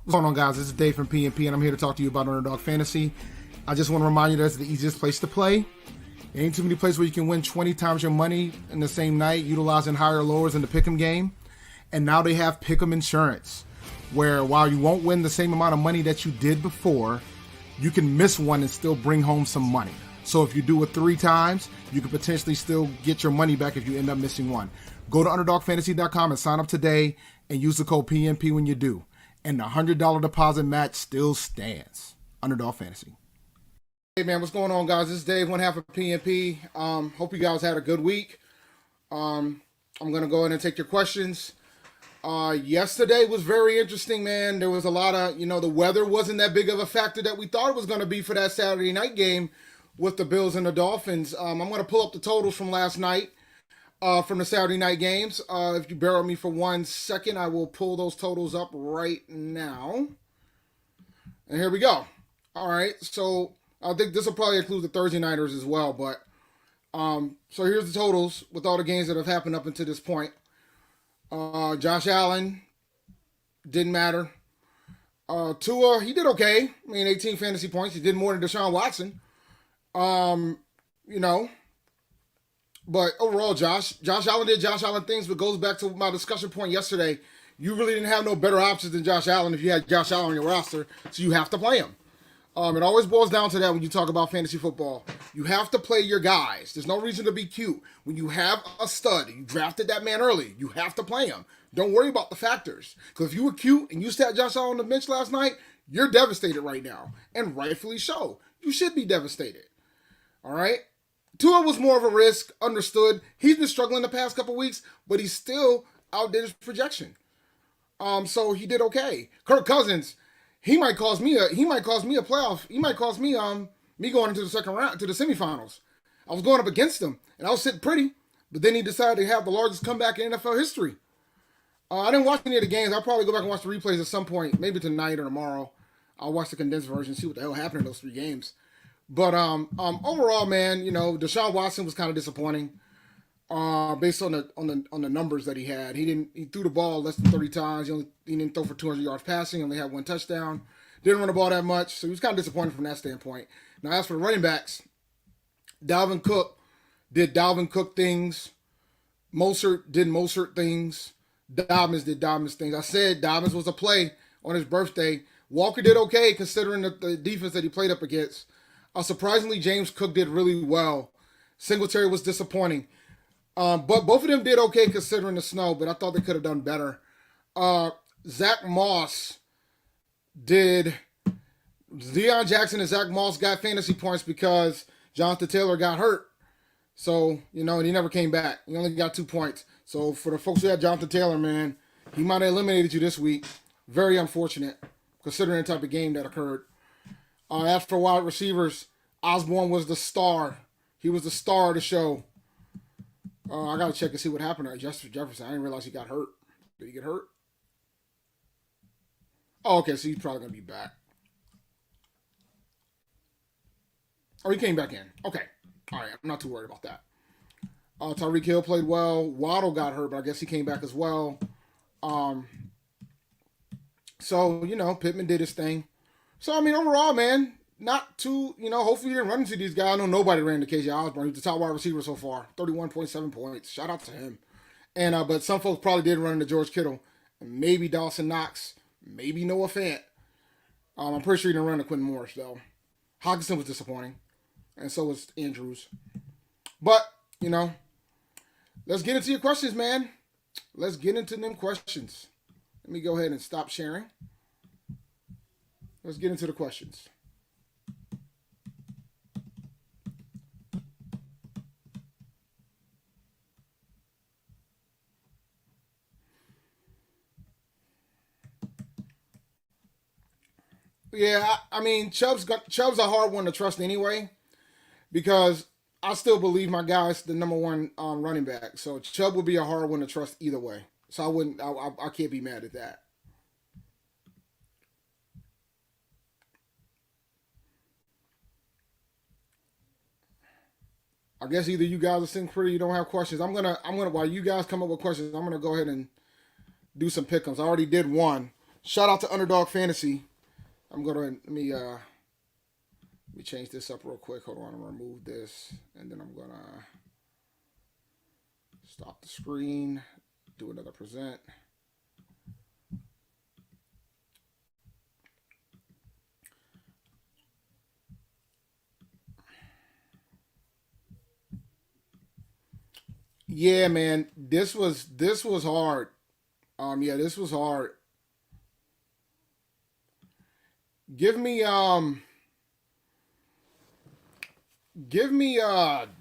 What's going on, guys? This is Dave from PNP, and I'm here to talk to you about Underdog Fantasy. I just want to remind you that's the easiest place to play. There ain't too many places where you can win 20 times your money in the same night, utilizing higher lowers in the pick'em game. And now they have pick'em insurance, where while you won't win the same amount of money that you did before, you can miss one and still bring home some money. So if you do it 3 times, you could potentially still get your money back if you end up missing one. Go to UnderdogFantasy.com and sign up today and use the code PNP when you do. And the $100 deposit match still stands. Underdog Fantasy. Hey man, what's going on, guys? This is Dave, one half of PNP. Hope you guys had a good week. I'm gonna go ahead and take your questions. Yesterday was very interesting, man. There was a lot of, the weather wasn't that big of a factor that we thought it was going to be for that Saturday night game with the Bills and the Dolphins. I'm going to pull up the totals from last night, from the Saturday night games. If you bear with me for 1 second, I will pull those totals up right now. And here we go. All right, so I think this will probably include the Thursday nighters as well. But so here's the totals with all the games that have happened up until this point. Josh Allen didn't matter. Tua, he did okay. 18 fantasy points. He did more than Deshaun Watson. But overall, Josh Allen did Josh Allen things, but goes back to my discussion point yesterday. You really didn't have no better options than Josh Allen if you had Josh Allen on your roster, so you have to play him. It always boils down to that when you talk about fantasy football. You have to play your guys. There's no reason to be cute. When you have a stud, you drafted that man early, you have to play him. Don't worry about the factors. Because if you were cute and you sat Josh Allen on the bench last night, you're devastated right now. And rightfully so. You should be devastated. All right? Tua was more of a risk, understood. He's been struggling the past couple weeks, but he still outdid his projection. So he did okay. Kirk Cousins, he might cause me a playoff. He might cause me me going into the second round, to the semifinals. I was going up against him, and I was sitting pretty, but then he decided to have the largest comeback in NFL history. I didn't watch any of the games. I'll probably go back and watch the replays at some point, maybe tonight or tomorrow. I'll watch the condensed version, see what the hell happened in those 3 games. But overall, man, Deshaun Watson was kind of disappointing. Based on the numbers that he had. He threw the ball less than 30 times. He didn't throw for 200 yards passing. Only had 1 touchdown. Didn't run the ball that much. So he was kind of disappointed from that standpoint. Now, as for the running backs, Dalvin Cook did Dalvin Cook things. Mostert did Mostert things. Dobbins did Dobbins things. I said Dobbins was a play on his birthday. Walker did okay considering the defense that he played up against. Surprisingly, James Cook did really well. Singletary was disappointing. But both of them did okay considering the snow, but I thought they could have done better. Zach Moss did. Deion Jackson and Zach Moss got fantasy points because Jonathan Taylor got hurt. So, and he never came back. He only got 2 points. So for the folks who had Jonathan Taylor, man, he might have eliminated you this week. Very unfortunate considering the type of game that occurred. As for wide receivers, Osborne was the star. He was the star of the show. I got to check and see what happened to Justin Jefferson. I didn't realize he got hurt. Did he get hurt? Oh, okay, so he's probably going to be back. Oh, he came back in. Okay. All right, I'm not too worried about that. Tyreek Hill played well. Waddle got hurt, but I guess he came back as well. So, Pittman did his thing. So, overall, man, not too, hopefully you didn't run into these guys. I know nobody ran into KJ Osborne. He was the top wide receiver so far. 31.7 points. Shout out to him. And but some folks probably did run into George Kittle. And maybe Dawson Knox. Maybe Noah Fant. I'm pretty sure he didn't run into Quentin Morris, though. Hockenson was disappointing. And so was Andrews. But, let's get into your questions, man. Let's get into them questions. Let me go ahead and stop sharing. Let's get into the questions. Yeah, Chubb's a hard one to trust anyway, because I still believe my guy's the number 1 running back. So Chubb would be a hard one to trust either way. So I can't be mad at that. I guess either you guys are sitting pretty, you don't have questions. While you guys come up with questions, I'm gonna go ahead and do some pick'ems. I already did one. Shout out to Underdog Fantasy. I'm gonna let me change this up real quick. Hold on, I'm gonna remove this, and then I'm gonna stop the screen, do another present. Yeah, man, this was hard. Yeah, this was hard. Give me give me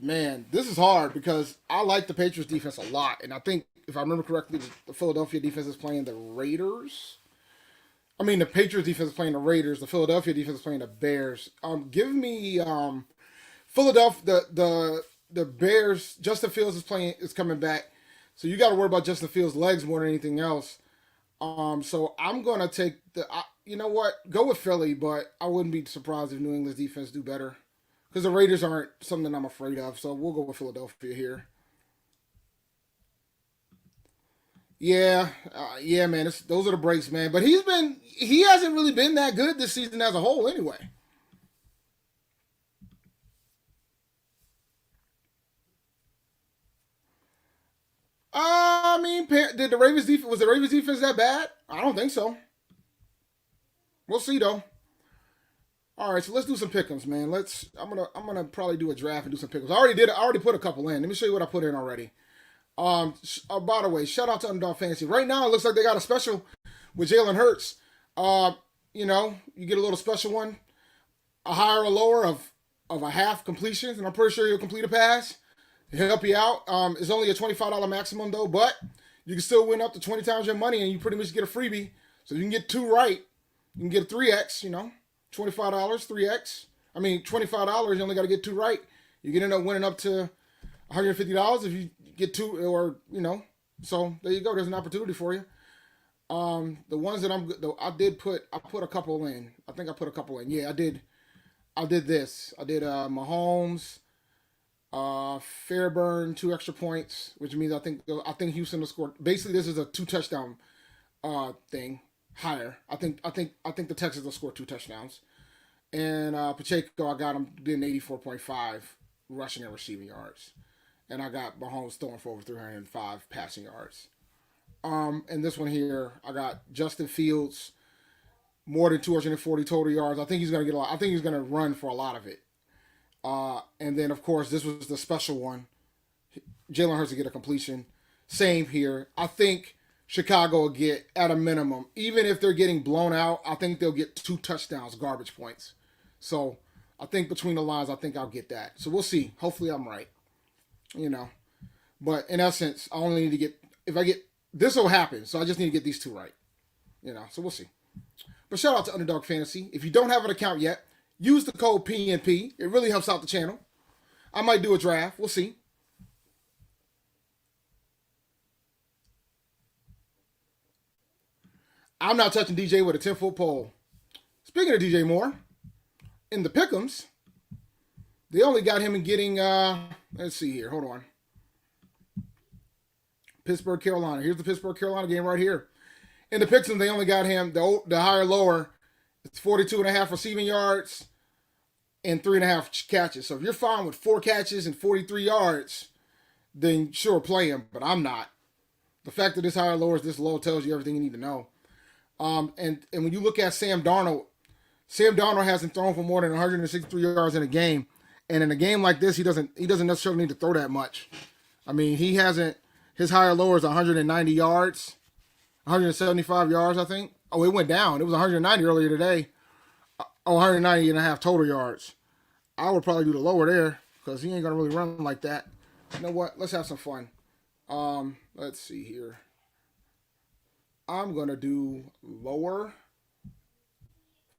man, this is hard because I like the Patriots defense a lot, and I think if I remember correctly, the Philadelphia defense is playing the Raiders. I mean, the Patriots defense is playing the Raiders. The Philadelphia defense is playing the Bears. Give me Philadelphia. The Bears. Justin Fields is coming back, so you got to worry about Justin Fields' legs more than anything else. So I'm gonna take you know what? Go with Philly, but I wouldn't be surprised if New England's defense do better because the Raiders aren't something I'm afraid of. So we'll go with Philadelphia here. Yeah, yeah, man. Those are the breaks, man. But he hasn't really been that good this season as a whole, anyway. I mean, did the Ravens defense was the Ravens defense that bad? I don't think so. We'll see though. All right, so let's do some pickums, man. I'm gonna probably do a draft and do some pickums. I already put a couple in. Let me show you what I put in already. By the way, shout out to Underdog Fantasy. Right now, it looks like they got a special with Jalen Hurts. Uh, you get a little special one, a higher or lower of a half completions, and I'm pretty sure you'll complete a pass. He'll help you out. It's only a $25 maximum though, but you can still win up to 20 times your money, and you pretty much get a freebie. So you can get two right. You can get a 3x. $25, 3x. I mean, $25. You only got to get two right. You can end up winning up to $150 if you get two, or So there you go. There's an opportunity for you. The ones that I put a couple in. I think I put a couple in. Yeah, I did. I did this. I did Mahomes, Fairburn, two extra points, which means I think Houston will score. Basically, this is a two touchdown thing higher. I think the Texans will score two touchdowns. And Pacheco, I got him getting 84.5 rushing and receiving yards, and I got Mahomes throwing for over 305 passing yards. And this one here, I got Justin Fields more than 240 total yards. I think he's gonna get a lot. I think he's gonna run for a lot of it. And then of course this was the special one. Jalen Hurts to get a completion. Same here. I think Chicago will get at a minimum, even if they're getting blown out. I think they'll get two touchdowns, garbage points. So I think between the lines, I think I'll get that. So we'll see. Hopefully I'm right. You know. But in essence, I only need to get if I get this will happen. So I just need to get these two right. So we'll see. But shout out to Underdog Fantasy. If you don't have an account yet, use the code PNP. It really helps out the channel. I might do a draft. We'll see. I'm not touching DJ with a 10-foot pole. Speaking of DJ Moore, in the Pickums, they only got him in getting, let's see here. Hold on. Pittsburgh, Carolina. Here's the Pittsburgh, Carolina game right here. In the Pickums, they only got him, the higher lower, it's 42 and a half receiving yards and 3.5 catches. So if you're fine with 4 catches and 43 yards, then sure, play him. But I'm not. The fact that this higher lower is this low tells you everything you need to know. And when you look at Sam Darnold hasn't thrown for more than 163 yards in a game, and in a game like this, he doesn't necessarily need to throw that much. I mean, he hasn't. His higher lower is 190 yards, 175 yards, I think. Oh, it went down. It was 190 earlier today. Oh, 190 and a half total yards. I would probably do the lower there because he ain't gonna really run like that. You know what? Let's have some fun. Let's see here. I'm gonna do lower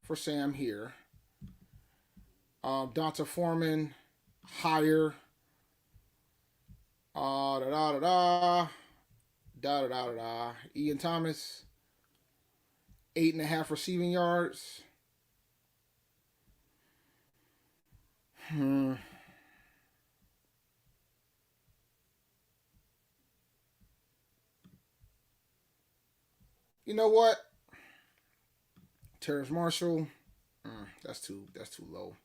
for Sam here. Donta Foreman higher. Da da da da da da da da. Ian Thomas 8.5 receiving yards. Hmm. You know what? Terrace Marshall. That's too low.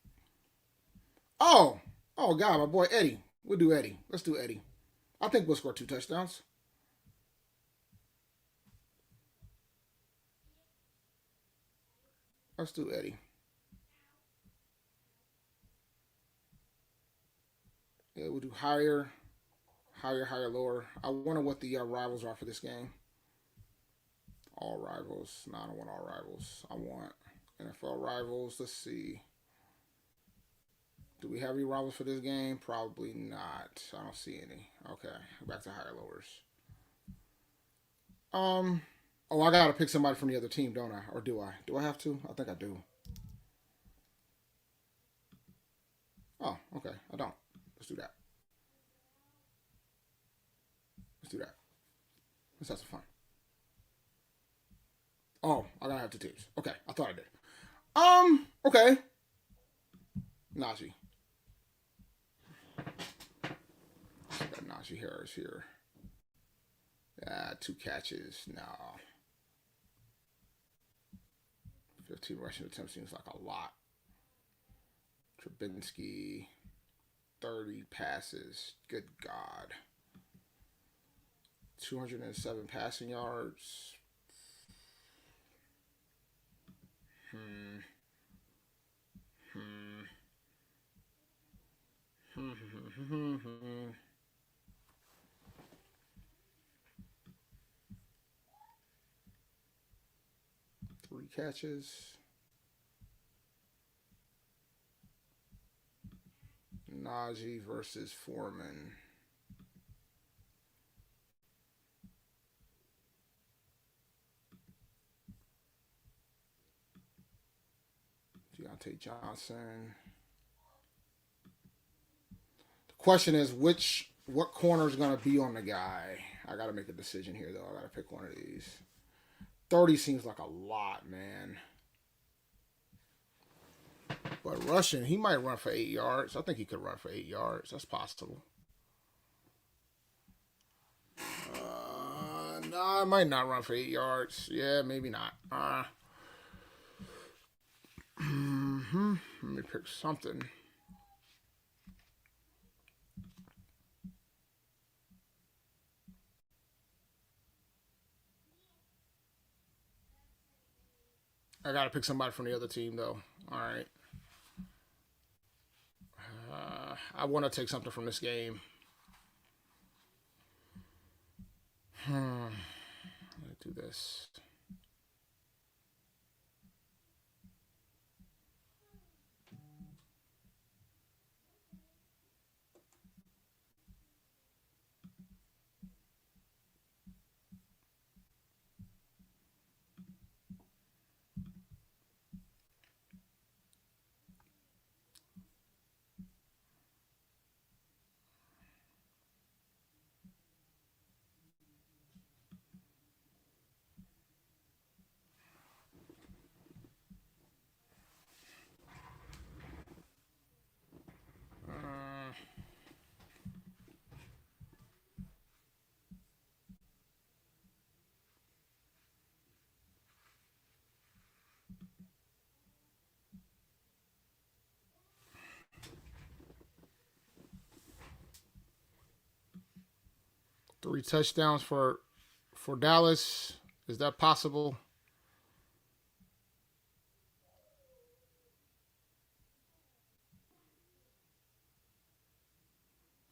Oh, oh God, my boy Eddie. We'll do Eddie. Let's do Eddie. I think we'll score 2 touchdowns. Let's do Eddie. Yeah, we'll do higher, higher, higher, lower. I wonder what the rivals are for this game. All rivals. No, I don't want all rivals. I want NFL rivals. Let's see. Do we have any rivals for this game? Probably not. I don't see any. Okay, back to higher lowers. Um. Oh, I gotta pick somebody from the other team, don't I? Or do I? Do I have to? I think I do. Oh, okay. I don't. Let's do that. Let's do that. Let's have some fun. Oh, I gotta have 2 teams. Okay, I thought I did. Okay. Najee. I got Najee Harris here. 2 catches. No. 15 rushing attempts seems like a lot. Trubinsky, 30 passes. Good God. 207 passing yards. Hmm. Hmm. Hmm. 3 catches. Najee versus Foreman. Deontay Johnson. The question is what corner is going to be on the guy. I got to make a decision here, though. I got to pick one of these. 30 seems like a lot, man. But rushing, he might run for 8 yards. I think he could run for 8 yards. That's possible. No, I might not run for 8 yards. Yeah, maybe not. Let me pick something. I gotta pick somebody from the other team, though. All right. I want to take something from this game. Let's do this. Uh, 3 touchdowns for Dallas. Is that possible?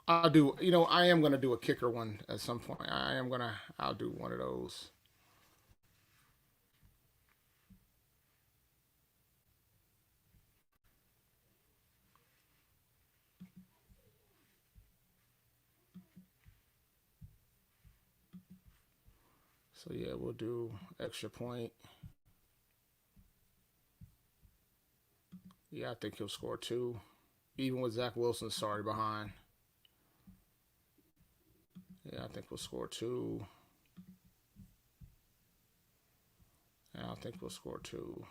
I'll do. I am gonna do a kicker one at some point. I'll do one of those. So yeah, we'll do extra point. Yeah, I think he'll score 2, even with Zach Wilson sorry behind. Yeah, I think we'll score 2. Yeah, I think we'll score 2.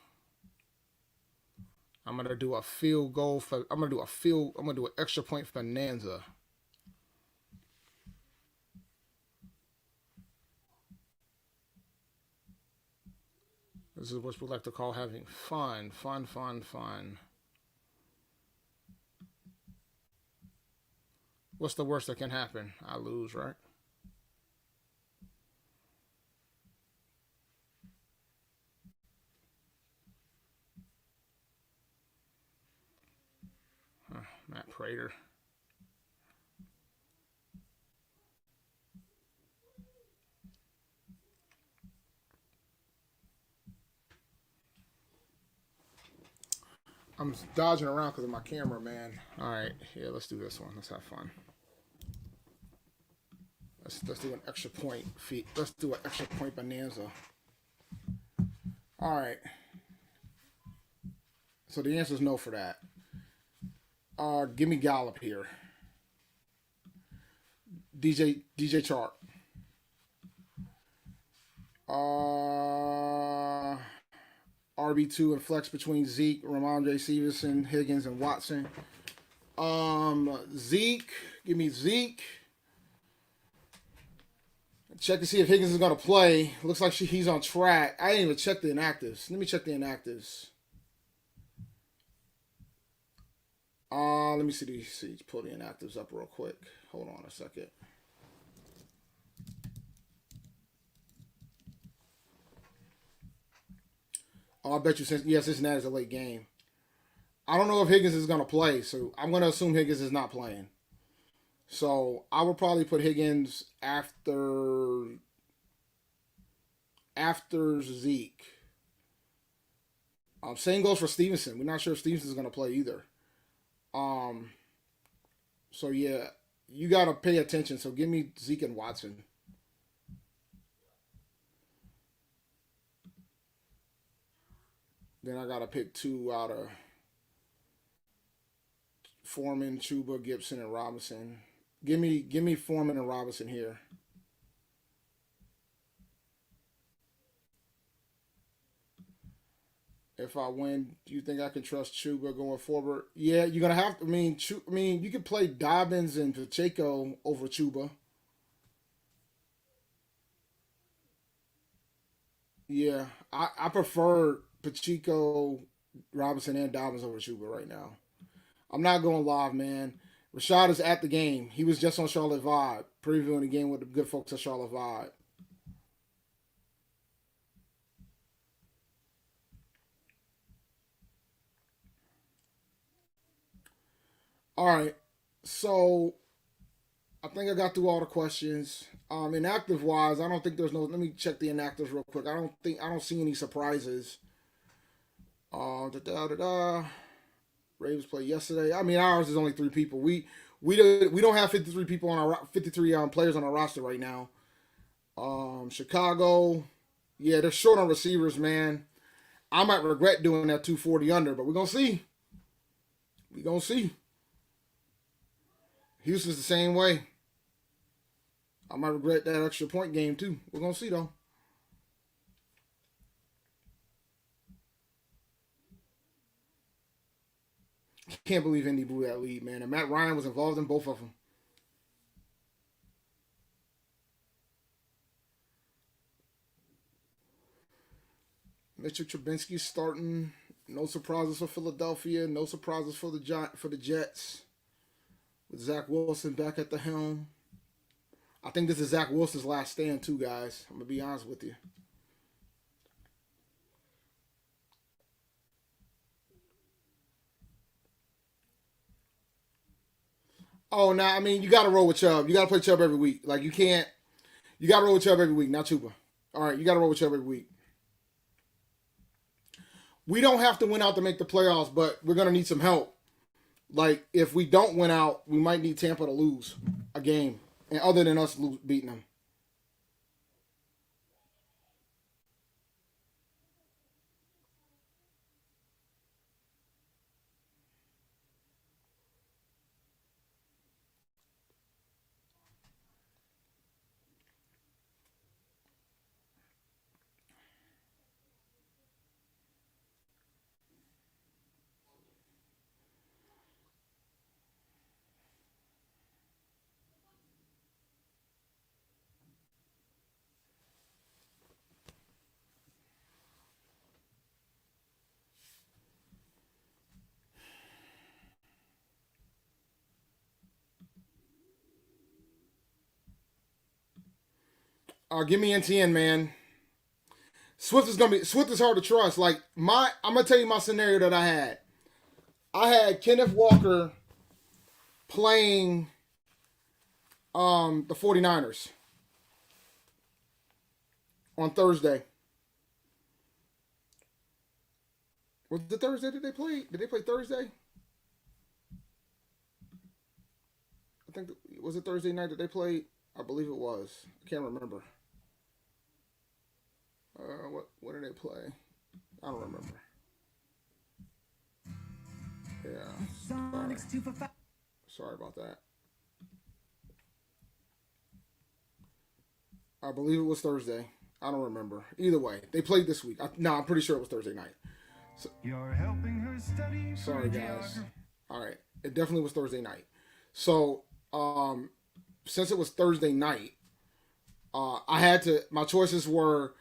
I'm gonna do a field goal for. I'm gonna do a field. I'm gonna do an extra point for Bonanza. This is what we like to call having fun, fun, fun, fun. What's the worst that can happen? I lose, right? Matt Prater. I'm dodging around because of my camera, man. All right, yeah, let's do this one. Let's have fun. Let's do an extra point feat. Let's do an extra point bonanza. All right. So the answer is no for that. Give me Gallup here. DJ Chark. RB2 and flex between Zeke, Ramondre Stevenson, Higgins, and Watson. Zeke. Give me Zeke. Check to see if Higgins is going to play. Looks like he's on track. I didn't even check the inactives. Let me check the inactives. Let me see. Pull the inactives up real quick. Hold on a second. Oh, I bet you Cincinnati's a late game. I don't know if Higgins is going to play, so I'm going to assume Higgins is not playing. So I would probably put Higgins after Zeke. Same goes for Stevenson. We're not sure if Stevenson's going to play either. So yeah, you got to pay attention. So give me Zeke and Watson. Then I got to pick two out of Foreman, Chuba, Gibson, and Robinson. Give me Foreman and Robinson here. If I win, do you think I can trust Chuba going forward? Yeah, you're gonna have to. I mean, you could play Dobbins and Pacheco over Chuba. Yeah, I prefer Pacheco, Robinson, and Dobbins over Chuba right now. I'm not going live, man. Rashad is at the game. He was just on Charlotte Vibe, previewing the game with the good folks at Charlotte Vibe. All right, so I think I got through all the questions. Inactive wise, I don't think there's no. Let me check the inactives real quick. I don't see any surprises. Da da da da. Ravens played yesterday. I mean, ours is only three people. We don't have 53 people on our 53 players on our roster right now. Chicago, yeah, they're short on receivers, man. I might regret doing that 240 under, but we're gonna see. We're gonna see. Houston's the same way. I might regret that extra point game too. We're gonna see though. Can't believe Indy blew that lead, man. And Matt Ryan was involved in both of them. Mitchell Trubinsky starting. No surprises for Philadelphia. No surprises for the Jets. With Zach Wilson back at the helm. I think this is Zach Wilson's last stand too, guys. I'm gonna be honest with you. Oh, now I mean you got to roll with Chubb. You got to play Chubb every week. Like you can't. You got to roll with Chubb every week, not Chuba. All right, you got to roll with Chubb every week. We don't have to win out to make the playoffs, but we're gonna need some help. Like if we don't win out, we might need Tampa to lose a game, and other than us beating them. Give me NTN, man. Swift is hard to trust. Like I'm gonna tell you my scenario that I had. I had Kenneth Walker playing the 49ers on Thursday. Was it Thursday? Did they play? Did they play Thursday? I think was it Thursday night that they played? I believe it was. I can't remember. What did they play? I don't remember. Yeah. Sorry about that. I believe it was Thursday. I don't remember. Either way, they played this week. I'm pretty sure it was Thursday night. So, you're helping her study. Sorry, guys. All right, it definitely was Thursday night. So, since it was Thursday night, I had to. My choices were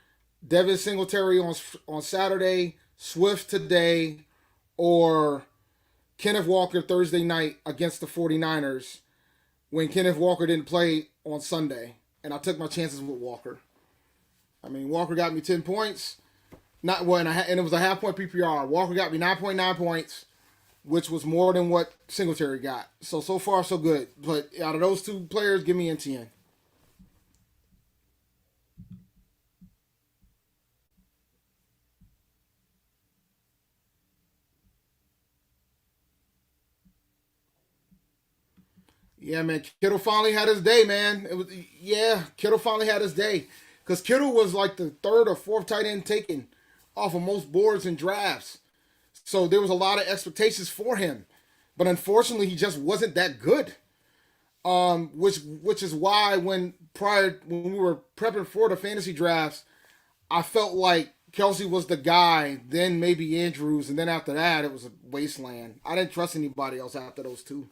Devin Singletary on Saturday, Swift today, or Kenneth Walker Thursday night against the 49ers when Kenneth Walker didn't play on Sunday. And I took my chances with Walker. I mean, Walker got me 10 points. And it was a half-point PPR. Walker got me 9.9 points, which was more than what Singletary got. So far, so good. But out of those two players, give me NTN. Yeah, man. Kittle finally had his day, man. Kittle finally had his day. Because Kittle was like the third or fourth tight end taken off of most boards and drafts. So there was a lot of expectations for him. But unfortunately, he just wasn't that good. Which is why when we were prepping for the fantasy drafts, I felt like Kelsey was the guy, then maybe Andrews, and then after that, it was a wasteland. I didn't trust anybody else after those two.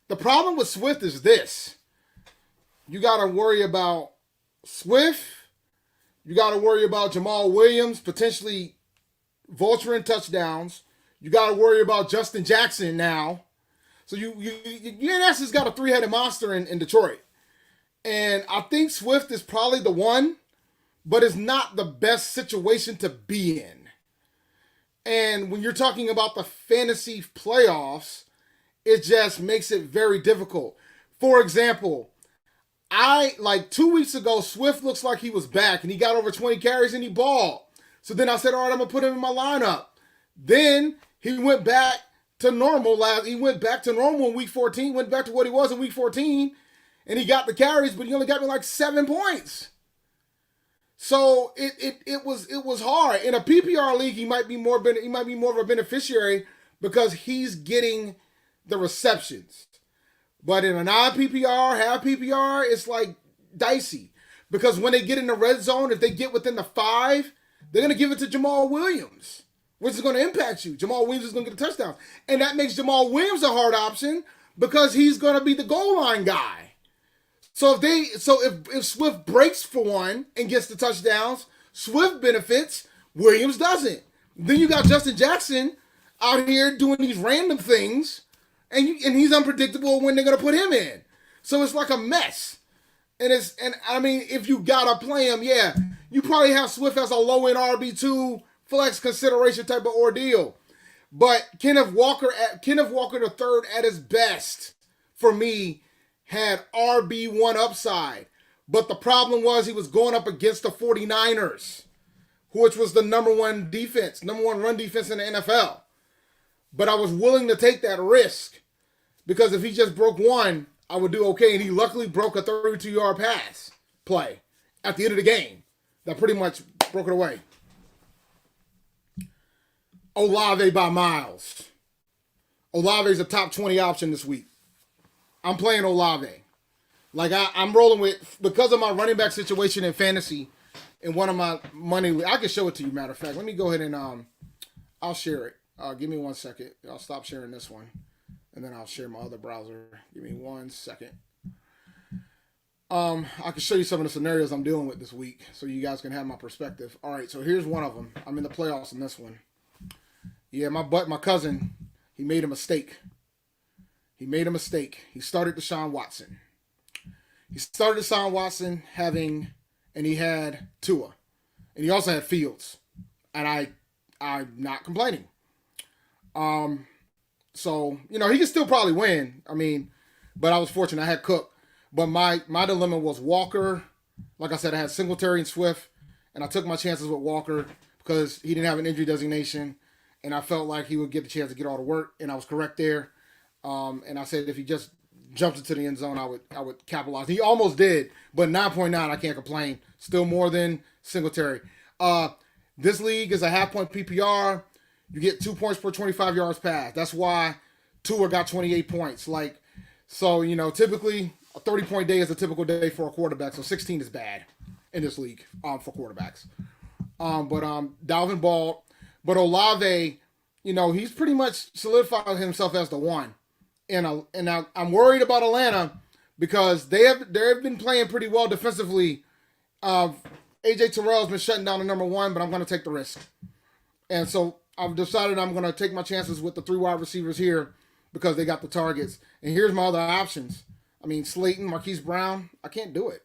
The problem with Swift is this. You got to worry about Swift. You got to worry about Jamal Williams potentially vulturing touchdowns. You got to worry about Justin Jackson now. So you in essence got a three-headed monster in Detroit. And I think Swift is probably the one, but it's not the best situation to be in. And when you're talking about the fantasy playoffs, it just makes it very difficult. For example, 2 weeks ago, Swift looks like he was back and he got over 20 carries and he balled. So then I said, all right, I'm going to put him in my lineup. Then he went back to normal. He went back to normal in week 14, went back to what he was in week 14, and he got the carries, but he only got me like 7 points. So it was hard. In a PPR league, he might be more of a beneficiary because he's getting the receptions. But in a non-PPR, half PPR, it's like dicey. Because when they get in the red zone, if they get within the 5, they're going to give it to Jamal Williams, which is going to impact you. Jamal Williams is going to get a touchdown. And that makes Jamal Williams a hard option because he's going to be the goal line guy. So if Swift breaks for one and gets the touchdowns, Swift benefits, Williams doesn't. Then you got Justin Jackson out here doing these random things, and he's unpredictable when they're going to put him in. So it's like a mess. And I mean, if you got to play him, yeah, you probably have Swift as a low-end RB2 flex consideration type of ordeal. But Kenneth Walker the third at his best, for me, had RB1 upside. But the problem was he was going up against the 49ers, which was the number one run defense in the NFL. But I was willing to take that risk because if he just broke one, I would do okay. And he luckily broke a 32-yard pass play at the end of the game. That pretty much broke it away. Olave by miles. Olave's a top 20 option this week. I'm playing Olave. Like I'm rolling with, because of my running back situation in fantasy in one of my money. I can show it to you, matter of fact. Let me go ahead and I'll share it. Give me 1 second. I'll stop sharing this one. And then I'll share my other browser. Give me 1 second. I can show you some of the scenarios I'm dealing with this week so you guys can have my perspective. All right, so here's one of them. I'm in the playoffs in this one. Yeah, my cousin, he made a mistake. He started Deshaun Watson. He started Deshaun Watson and he had Tua, and he also had Fields, and I'm not complaining. Um, so he can still probably win. I mean, but I was fortunate. I had Cook, but my dilemma was Walker. Like I said, I had Singletary and Swift, and I took my chances with Walker because he didn't have an injury designation, and I felt like he would get the chance to get all the work, and I was correct there. And I said if he just jumped into the end zone, I would capitalize. He almost did, but 9.9, I can't complain. Still more than Singletary. Uh, this league is a half point PPR. You get 2 points per 25 yards pass. That's why Tua got 28 points. So typically a 30-point day is a typical day for a quarterback. So 16 is bad in this league for quarterbacks. But Dalvin ball, but Olave, he's pretty much solidified himself as the one. And I'm worried about Atlanta because they've been playing pretty well defensively. AJ Terrell's been shutting down the number one, but I'm going to take the risk. And so I've decided I'm going to take my chances with the three wide receivers here because they got the targets. And here's my other options. I mean, Slayton, Marquise Brown, I can't do it.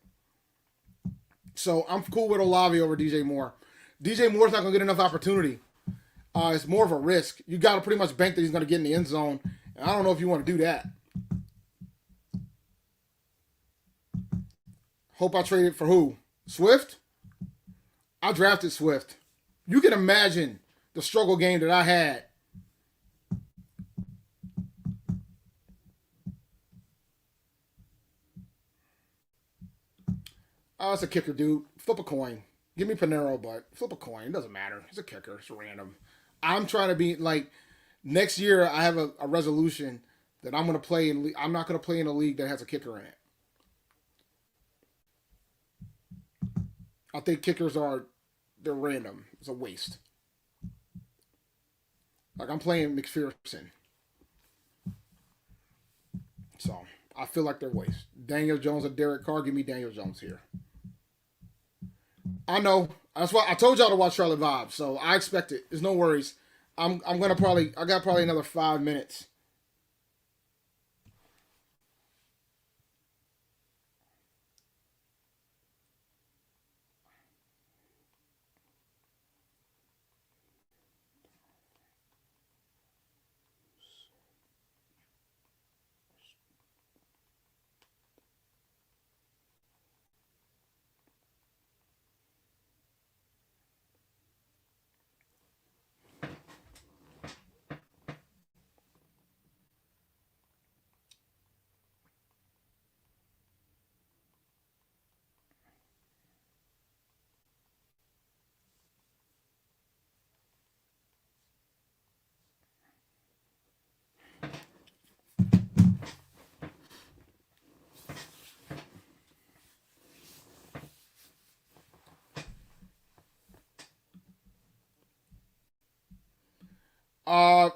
So I'm cool with Olave over DJ Moore. DJ Moore's not going to get enough opportunity. It's more of a risk. You got to pretty much bank that he's going to get in the end zone. And I don't know if you want to do that. Hope I traded for who? Swift? I drafted Swift. You can imagine the struggle game that I had. Oh, it's a kicker, dude. Flip a coin. Give me Panero, but flip a coin. It doesn't matter. It's a kicker. It's random. I'm trying to be like next year. I have a resolution that I'm going to play in. I'm not going to play in a league that has a kicker in it. I think kickers they're random. It's a waste. Like I'm playing McPherson, so I feel like they're waste. Daniel Jones or Derek Carr. Give me Daniel Jones here. I know. That's why I told y'all to watch Charlotte Vibes. So I expect it. There's no worries. I'm gonna probably I got probably another 5 minutes. Uh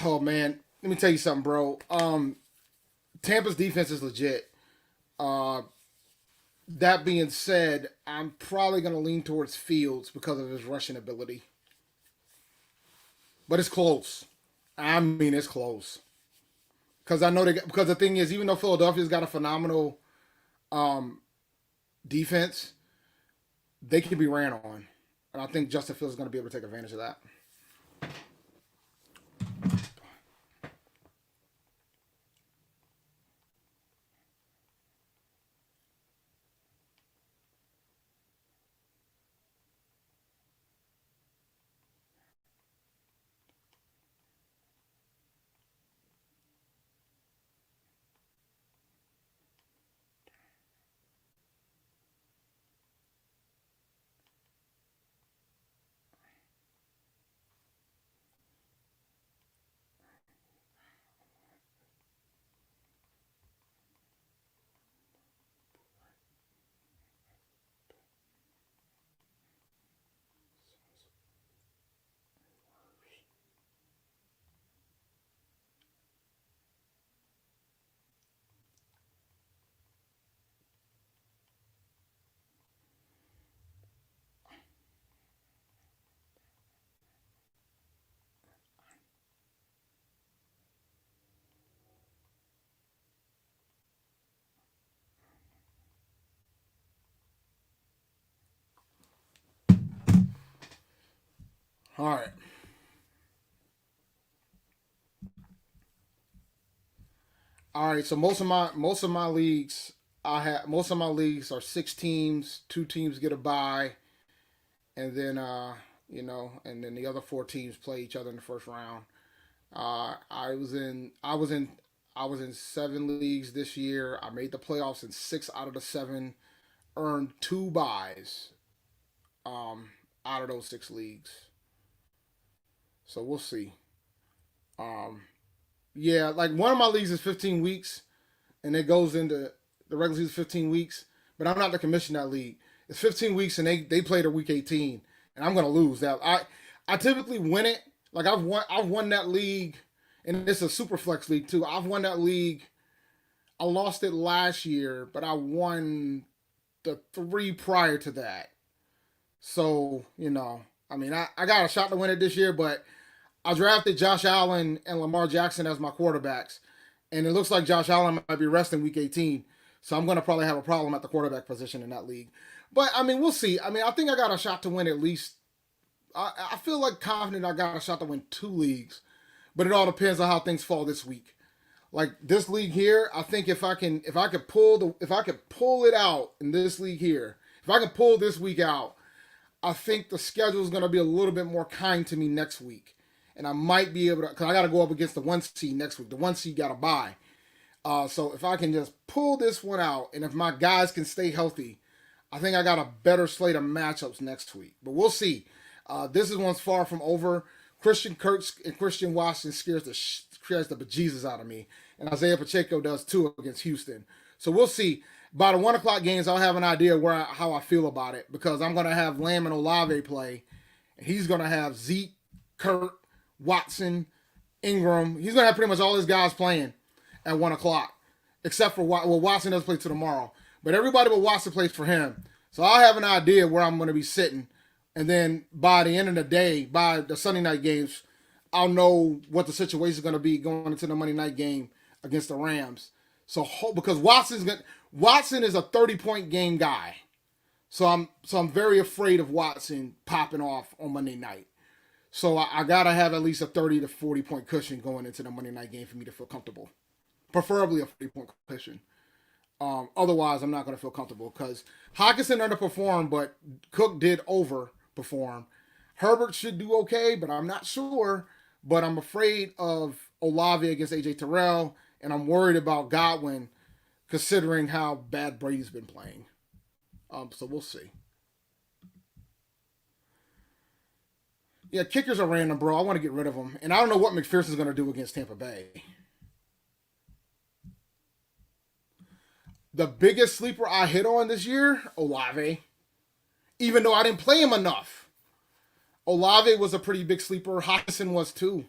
oh man, let me tell you something, bro. Tampa's defense is legit. Uh, that being said, I'm probably gonna lean towards Fields because of his rushing ability, but it's close. I mean, it's close because I know because the thing is, even though Philadelphia's got a phenomenal um defense, they can be ran on, and I think Justin Fields is gonna be able to take advantage of that. All right. All right. So most of my leagues, I have most of my leagues are 6 teams. 2 teams get a bye, and then and then the other 4 teams play each other in the first round. I was in 7 leagues this year. I made the playoffs in 6 out of the 7. Earned 2 buys um, out of those 6 leagues. So we'll see. Um, yeah, like one of my leagues is 15 weeks, and it goes into the regular season 15 weeks. But I'm not the commission that league. It's 15 weeks, and they play their week 18, and I'm gonna lose that. I typically win it. Like I've won that league, and it's a super flex league too. I've won that league. I lost it last year, but I won the 3 prior to that. So I mean, I got a shot to win it this year, but I drafted Josh Allen and Lamar Jackson as my quarterbacks, and it looks like Josh Allen might be resting Week 18. So I'm going to probably have a problem at the quarterback position in that league. But I mean, we'll see. I mean, I think I got a shot to win at least. I feel like confident I got a shot to win 2 leagues, but it all depends on how things fall this week. Like this league here, I think if I could pull it out in this league here, if I can pull this week out, I think the schedule is going to be a little bit more kind to me next week, and I might be able to because I got to go up against the 1 seed next week. The 1 seed got to bye. So if I can just pull this one out, and if my guys can stay healthy, I think I got a better slate of matchups next week. But we'll see. This is one's far from over. Christian Kirk and Christian Watson scares the bejesus out of me, and Isaiah Pacheco does too against Houston. So we'll see. By the 1 o'clock games, I'll have an idea how I feel about it because I'm going to have Lamb and Olave play, and he's going to have Zeke, Kurt, Watson, Ingram. He's going to have pretty much all his guys playing at 1 o'clock, except for Watson doesn't play till tomorrow. But everybody but Watson plays for him. So I'll have an idea where I'm going to be sitting. And then by the end of the day, by the Sunday night games, I'll know what the situation is going to be going into the Monday night game against the Rams. So because Watson is a 30-point game guy. So I'm very afraid of Watson popping off on Monday night. So I got to have at least a 30 to 40-point cushion going into the Monday night game for me to feel comfortable. Preferably a 40-point cushion. Otherwise, I'm not going to feel comfortable because Hawkinson underperformed, but Cook did overperform. Herbert should do okay, but I'm not sure. But I'm afraid of Olave against AJ Terrell, and I'm worried about Godwin considering how bad Brady's been playing. So we'll see. Yeah, kickers are random, bro. I want to get rid of them, and I don't know what McPherson's going to do against Tampa Bay. The biggest sleeper I hit on this year, Olave. Even though I didn't play him enough. Olave was a pretty big sleeper. Hawkinson was too.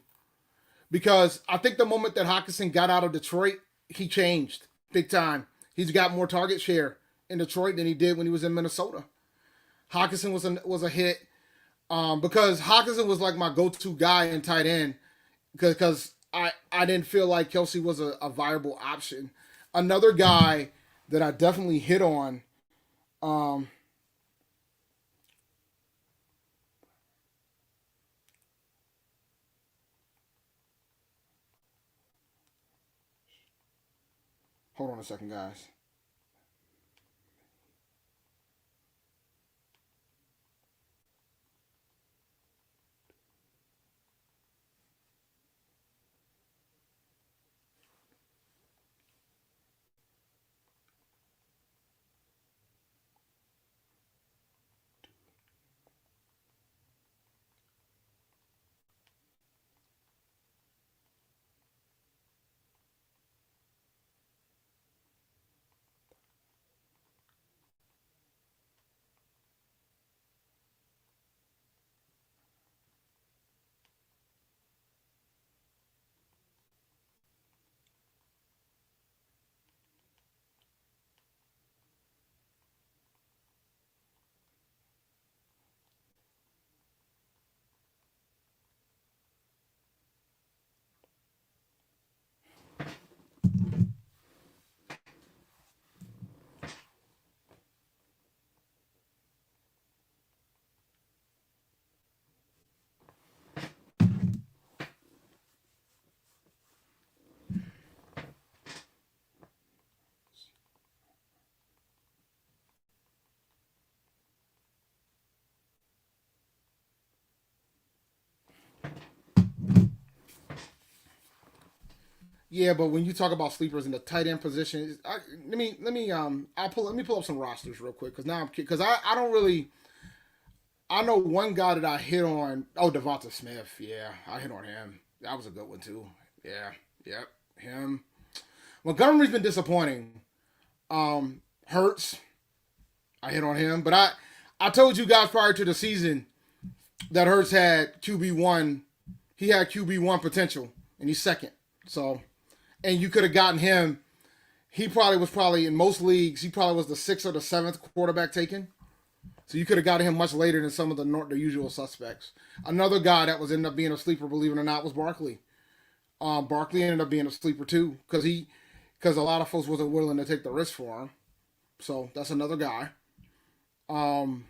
Because I think the moment that Hawkinson got out of Detroit, he changed big time. He's got more target share in Detroit than he did when he was in Minnesota. Hawkinson was a hit because Hawkinson was like my go-to guy in tight end because I didn't feel like Kelsey was a viable option. Another guy that I definitely hit on. Hold on a second, guys. Yeah, but when you talk about sleepers in the tight end position, let me pull up some rosters real quick because now because I don't really I know one guy that I hit on. Oh, Devonta Smith. Yeah, I hit on him. That was a good one too. Yeah, yep, him. Montgomery's been disappointing. Hurts. I hit on him, but I told you guys prior to the season that Hurts had QB1. He had QB1 potential, and he's second. So, and you could have gotten him. He probably was in most leagues. He probably was the sixth or the seventh quarterback taken. So you could have gotten him much later than some of the usual suspects. Another guy that was ended up being a sleeper, believe it or not, was Barkley. Barkley ended up being a sleeper too because a lot of folks wasn't willing to take the risk for him. So that's another guy. Um,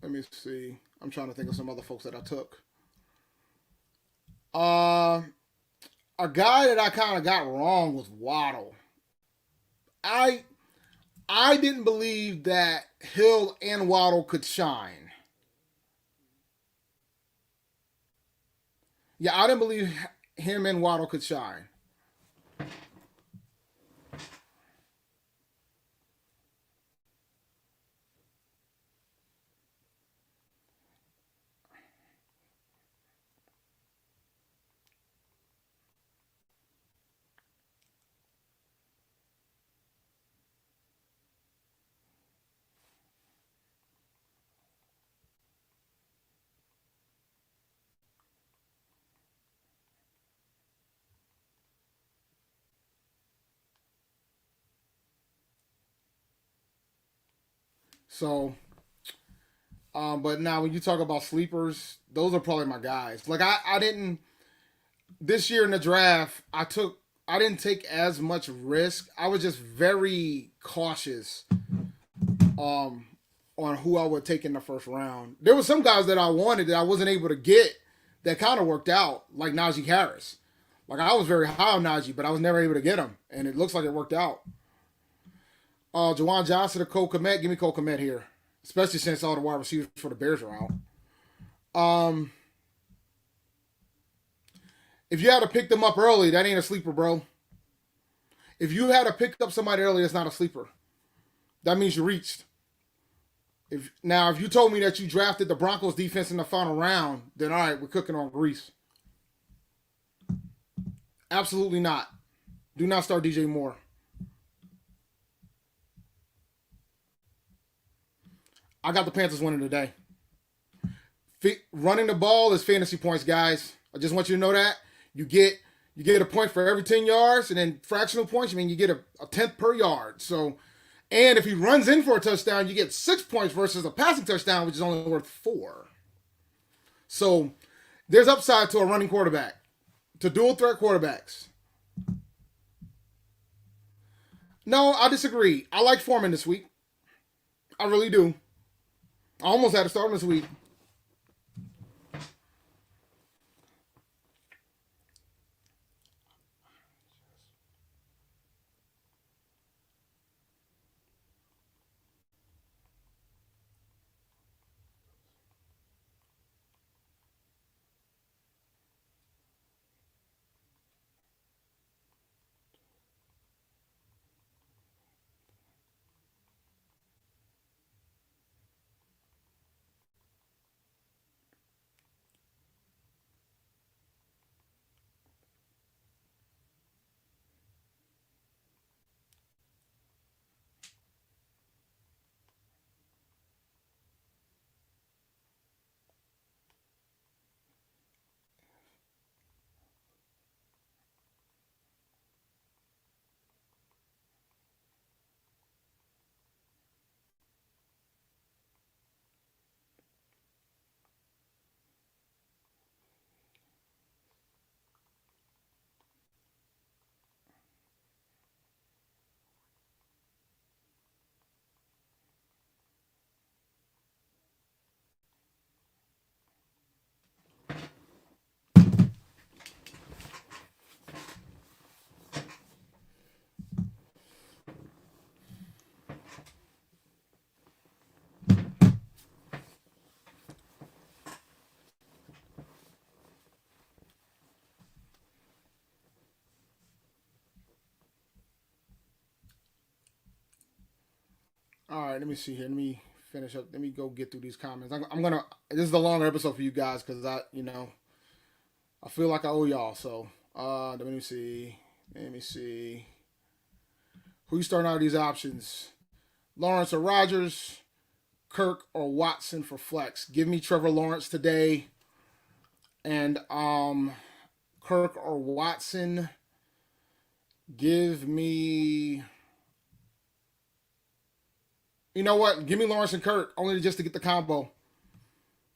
Let me see. I'm trying to think of some other folks that I took. Uh, a guy that I kind of got wrong was Waddle. I I didn't believe that Hill and Waddle could shine. Yeah, I didn't believe him and Waddle could shine. So, but now when you talk about sleepers, those are probably my guys. Like I didn't this year in the draft. I didn't take as much risk. I was just very cautious um, on who I would take in the first round. There were some guys that I wanted that I wasn't able to get that kind of worked out, like Najee Harris. Like I was very high on Najee, but I was never able to get him, and it looks like it worked out. Jawan Johnson or Cole Kmet, give me Cole Kmet here, especially since all the wide receivers for the Bears are out. Um, if you had to pick them up early, that ain't a sleeper, bro. If you had to pick up somebody early, that's not a sleeper. That means you reached. If you told me that you drafted the Broncos defense in the final round, then all right, we're cooking on grease. Absolutely not. Do not start DJ Moore. I got the Panthers winning today. Running the ball is fantasy points, guys. I just want you to know that you get a point for every 10 yards, and then fractional points. I mean, you get a tenth per yard. So, and if he runs in for a touchdown, you get 6 points versus a passing touchdown, which is only worth 4. So, there's upside to a running quarterback, to dual threat quarterbacks. No, I disagree. I like Foreman this week. I really do. I almost had to start him this week. All right, let me see here. Let me finish up. Let me go get through these comments. I'm gonna. This is a longer episode for you guys because I feel like I owe y'all. So, let me see. Let me see. Who you starting out of these options? Lawrence or Rogers, Kirk or Watson for flex. Give me Trevor Lawrence today, and Kirk or Watson. Give me. You know what? Give me Lawrence and Kirk only just to get the combo.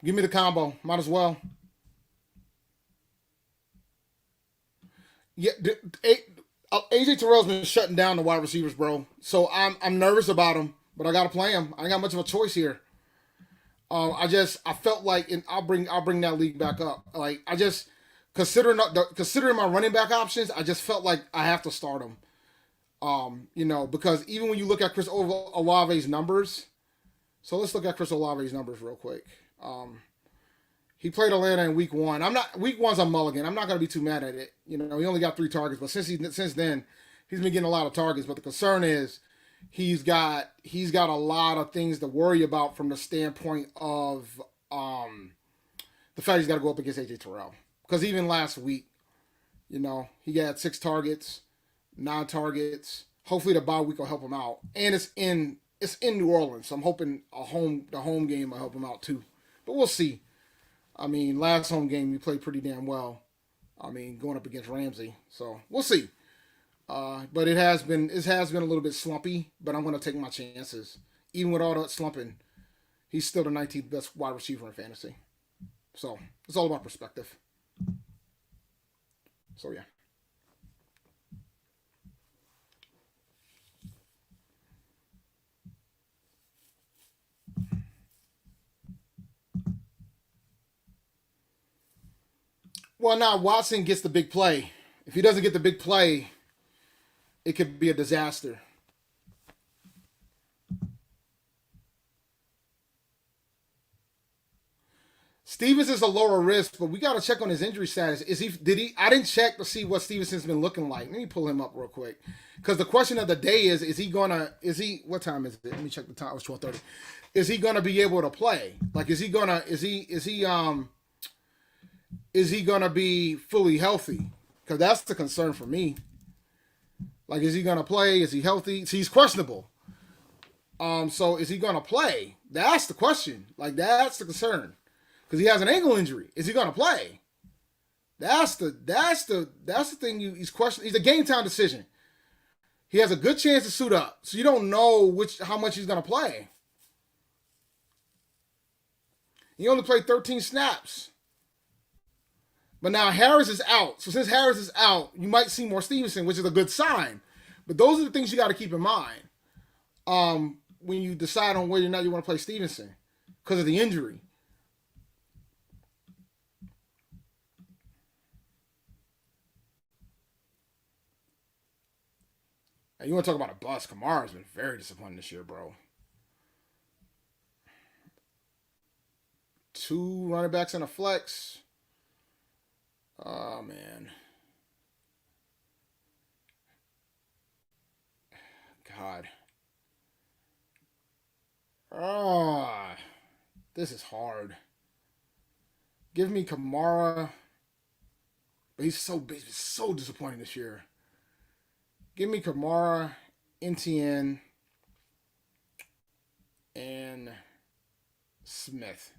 Give me the combo. Might as well. Yeah, AJ Terrell's been shutting down the wide receivers, bro. So I'm nervous about him, but I gotta play him. I ain't got much of a choice here. I felt like, and I'll bring that league back up. Like I just considering my running back options, I just felt like I have to start him. Because even when you look at Chris Olave's numbers, so let's look at Chris Olave's numbers real quick. He played Atlanta in week one's a mulligan. I'm not gonna be too mad at it. He only got 3 targets, but since then he's been getting a lot of targets. But the concern is he's got a lot of things to worry about from the standpoint of the fact he's got to go up against AJ Terrell. Because even last week, he had 6 targets, 9 targets. Hopefully the bye week will help him out, and it's in New Orleans, so I'm hoping the home game will help him out too. But we'll see. I mean, last home game we played pretty damn well. I mean, going up against Ramsey, so we'll see. But it has been a little bit slumpy, but I'm going to take my chances. Even with all that slumping, he's still the 19th best wide receiver in fantasy. So it's all about perspective. So yeah. Well, now Watson gets the big play. If he doesn't get the big play, it could be a disaster. Stevens is a lower risk, but we got to check on his injury status. I didn't check to see what Stevenson's been looking like. Let me pull him up real quick. Because the question of the day is what time is it? Let me check the time. It was 12:30. Is he gonna be able to play? Like, is he gonna be fully healthy? Because that's the concern for me. Like, is he gonna play? Is he healthy? So he's questionable. So is he gonna play? That's the question. Like, that's the concern. Because he has an ankle injury. Is he gonna play? That's the thing he's questioning. He's a game time decision. He has a good chance to suit up. So you don't know how much he's gonna play. He only played 13 snaps. But now Harris is out. So since Harris is out, you might see more Stevenson, which is a good sign. But those are the things you got to keep in mind when you decide on whether or not you want to play Stevenson because of the injury. And you want to talk about a bust? Kamara's been very disappointing this year, bro. 2 running backs and a flex. Oh, man. God. Oh, this is hard. Give me Kamara. But he's so disappointing this year. Give me Kamara, NTN, and Smith.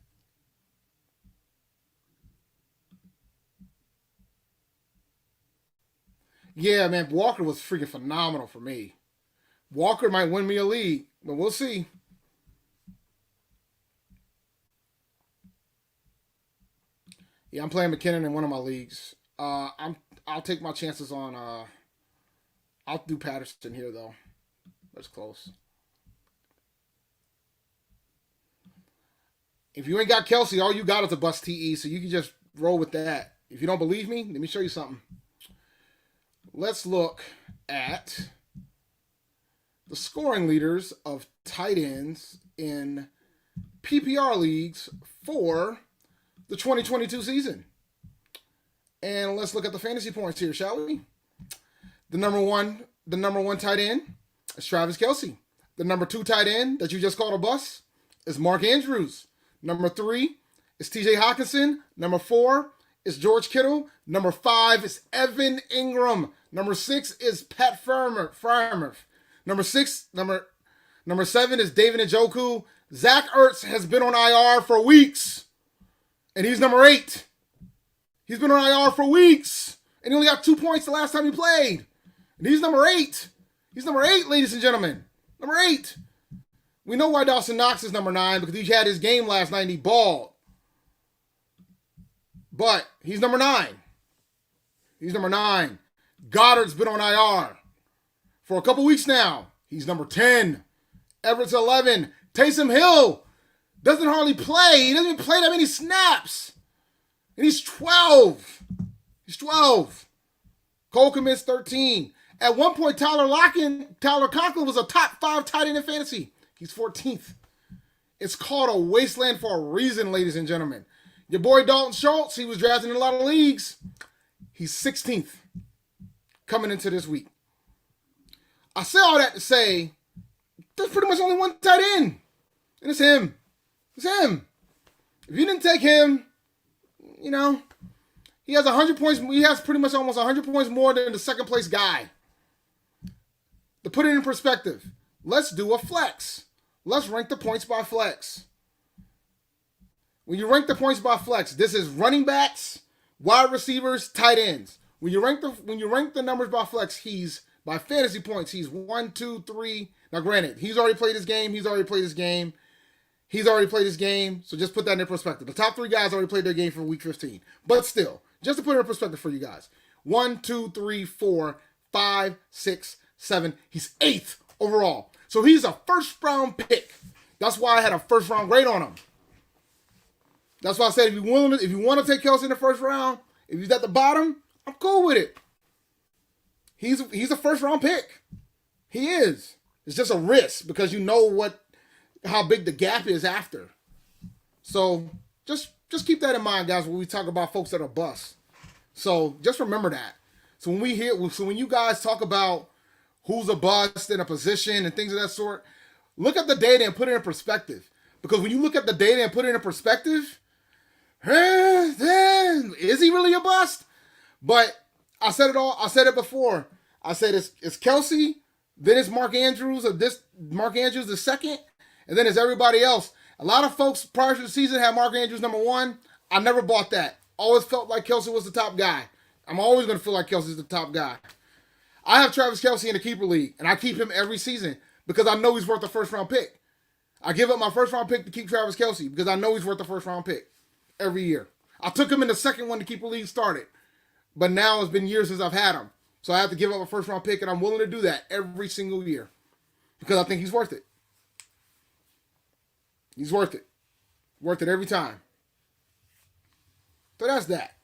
Yeah, man, Walker was freaking phenomenal for me. Walker might win me a league, but we'll see. Yeah, I'm playing McKinnon in one of my leagues. I'll take my chances on. I'll do Patterson here though. That's close. If you ain't got Kelsey, all you got is a bust TE, so you can just roll with that. If you don't believe me, let me show you something. Let's look at the scoring leaders of tight ends in PPR leagues for the 2022 season. And let's look at the fantasy points here, shall we? The number one tight end is Travis Kelce, The number 2 tight end that you just called a bust is Mark Andrews. Number 3 is TJ Hawkinson. Number 4 is George Kittle. Number 5 is Evan Ingram. Number 6 is Pat Freiermuth. Number 7 is David Njoku. Zach Ertz has been on IR for weeks. And he's number 8. He's been on IR for weeks. And he only got 2 points the last time he played. And he's number 8. He's number 8, ladies and gentlemen. Number 8. We know why Dawson Knox is number 9, because he had his game last night and he balled. But he's number 9. He's number 9. Goddard's been on IR for a couple weeks now. He's number 10. Everett's 11. Taysom Hill doesn't hardly play. He doesn't even play that many snaps. And he's 12. He's 12. Cole Kmet's 13. At one point, Tyler Conklin was a top 5 tight end in fantasy. He's 14th. It's called a wasteland for a reason, ladies and gentlemen. Your boy Dalton Schultz, he was drafted in a lot of leagues. He's 16th coming into this week. I say all that to say there's pretty much only one tight end. And it's him. It's him. If you didn't take him, you know, he has 100 points. He has pretty much almost 100 points more than the second place guy. To put it in perspective, let's do a flex. Let's rank the points by flex. When you rank the points by flex, this is running backs, wide receivers, tight ends. When you rank the numbers by flex, he's by fantasy points. He's 1, 2, 3. Now, granted, he's already played his game. So just put that in perspective. The top 3 guys already played their game for week 15. But still, just to put it in perspective for you guys. 1, 2, 3, 4, 5, 6, 7. He's 8th overall. So he's a first round pick. That's why I had a first round grade on him. That's why I said if you want to take Kelce in the first round, if he's at the bottom, I'm cool with it. He's a first round pick. He is. It's just a risk because you know how big the gap is after. So just keep that in mind, guys, when we talk about folks that are busts. So just remember that. So when you guys talk about who's a bust in a position and things of that sort, look at the data and put it in perspective. Because when you look at the data and put it in perspective, is he really a bust? But I said it before. I said it's Kelce, then it's Mark Andrews, Mark Andrews the second, and then it's everybody else. A lot of folks prior to the season had Mark Andrews number 1. I never bought that. Always felt like Kelce was the top guy. I'm always going to feel like Kelce's the top guy. I have Travis Kelce in the keeper league, and I keep him every season because I know he's worth a first-round pick. I give up my first-round pick to keep Travis Kelce because I know he's worth a first-round pick every year. I took him in the second one to keep the league started, but now it's been years since I've had him. So I have to give up a first-round pick, and I'm willing to do that every single year because I think he's worth it. He's worth it. Worth it every time. So that's that.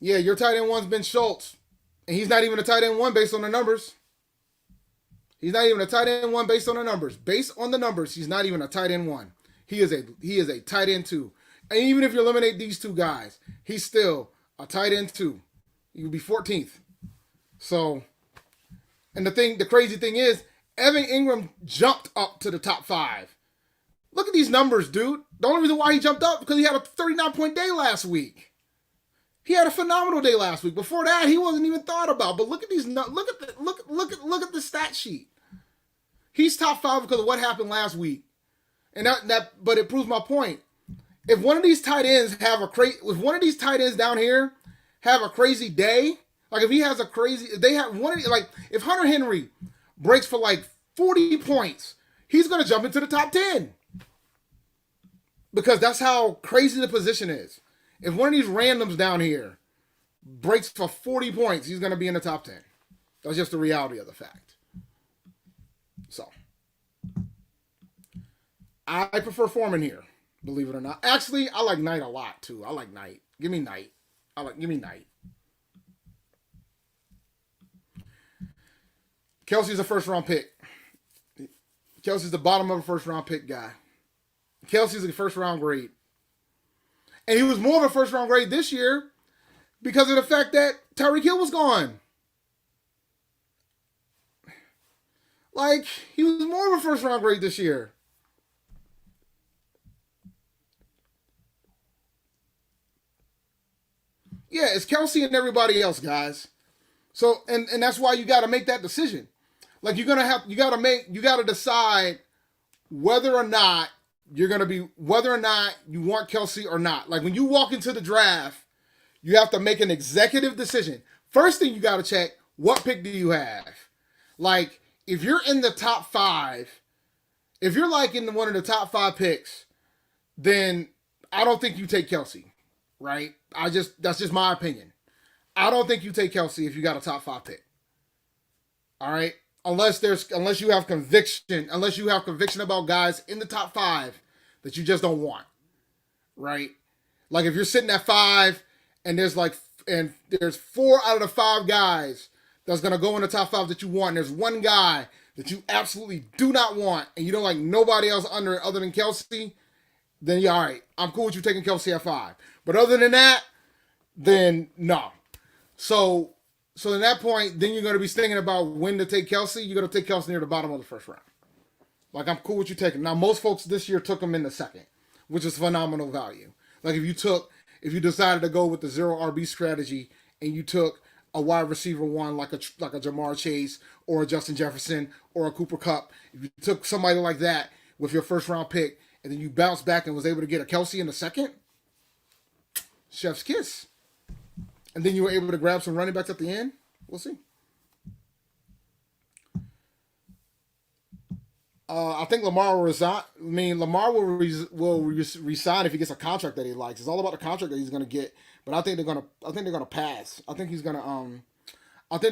Yeah, your tight end 1's been Schultz, and he's not even a tight end 1 based on the numbers. He's not even a tight end 1 based on the numbers. Based on the numbers, he's not even a tight end 1. He is a tight end 2. And even if you eliminate these 2 guys, he's still a tight end 2. He would be 14th. So, and the crazy thing is, Evan Ingram jumped up to the top 5. Look at these numbers, dude. The only reason why he jumped up because he had a 39-point day last week. He had a phenomenal day last week. Before that, he wasn't even thought about. But look at these. Look at the stat sheet. He's top 5 because of what happened last week, and but it proves my point. If one of these tight ends down here have a crazy day, like if he has a crazy, if Hunter Henry breaks for like 40 points, he's gonna jump into the top 10 because that's how crazy the position is. If one of these randoms down here breaks for 40 points, he's going to be in the top 10. That's just the reality of the fact. So, I prefer Foreman here, believe it or not. Actually, I like Knight a lot, too. I like Knight. Give me Knight. Give me Knight. Kelce's a first-round pick. Kelce's the bottom of a first-round pick guy. Kelce's a first-round grade. And he was more of a first-round grade this year because of the fact that Tyreek Hill was gone. Like, he was more of a first round grade this year. Yeah, it's Kelsey and everybody else, guys. So and that's why you got to make that decision. Like you got to decide whether or not whether or not you want Kelsey or not. Like when you walk into the draft, you have to make an executive decision. First thing you got to check, what pick do you have? Like if you're in the top 5, if you're like in one of the top 5 picks, then I don't think you take Kelsey, right? That's just my opinion. I don't think you take Kelsey if you got a top 5 pick. All right, unless you have conviction about guys in the top 5 that you just don't want, right? Like if you're sitting at 5 and there's 4 out of the 5 guys that's gonna go in the top 5 that you want, and there's one guy that you absolutely do not want, and you don't like nobody else under it other than Kelsey, then yeah, all right, I'm cool with you taking Kelsey at 5. But other than that, then no. So at that point, then you're going to be thinking about when to take Kelsey. You're going to take Kelsey near the bottom of the first round. Like, I'm cool with you taking. Now, most folks this year took him in the second, which is phenomenal value. Like, if you decided to go with the zero RB strategy and you took a wide receiver one like a Jamar Chase or a Justin Jefferson or a Cooper Kupp, if you took somebody like that with your first round pick and then you bounced back and was able to get a Kelsey in the second, chef's kiss. And then you were able to grab some running backs at the end. We'll see. I think Lamar will resign. I mean, Lamar will resign if he gets a contract that he likes. It's all about the contract that he's going to get. But I think they're gonna pass. I think they're